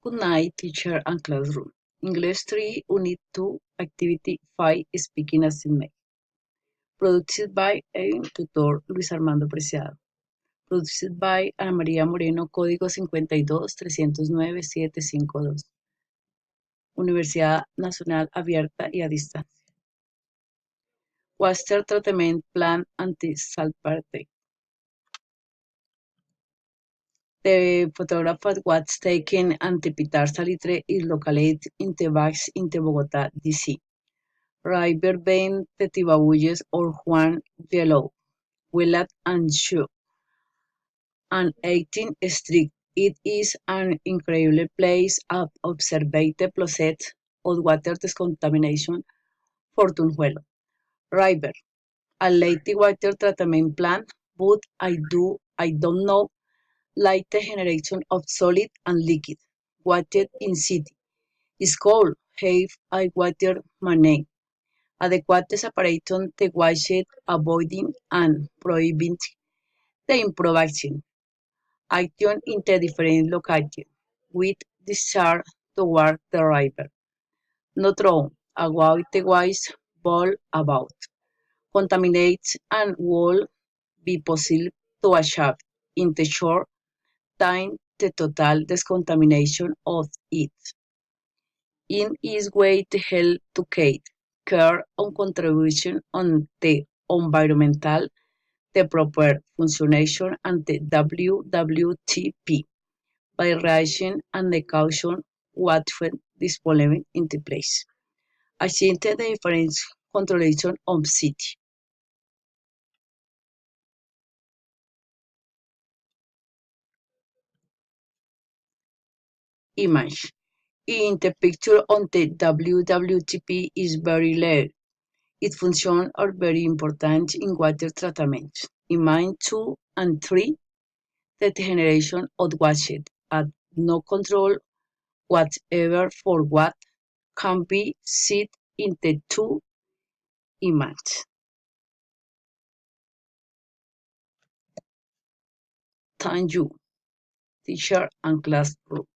Good night, teacher and classroom. English 3, Unit 2, Activity 5, Speaking as in May. Produced by tutor Luis Armando Preciado. Produced by Ana María Moreno, código 52-309-752. Universidad Nacional Abierta y a Distancia. Water Treatment Plant Anti-Saltpeter. The photograph was taken at the Pitar Salitre is located in the Baix in the Bogotá, D.C. River Ben the Tibabuyes or Juan Yellow, Willard and Shaw, and 18th Street. It is an incredible place of observe the process of water discontamination for Tunjuelo. River, a late water treatment plant, but I don't know like the generation of solid and liquid water in city. It's called have I water management. Adequate separation the waste avoiding and prohibiting the improvising action in the different locations with discharge toward the river. Not throw away the waste ball about. Contaminates and will be possible to achieve in the short time the total discontamination of it. In its way to help to care on contribution on the environmental, the proper functionation and the WWTP by raising and the caution what displaying in the place. I think the different controlation of city. Image. In the picture on the WWTP is very low. Its functions are very important in water treatment. In mine 2 and 3, the generation of waste at no control whatever for what can be seen in the two images. Thank you, teacher and classroom.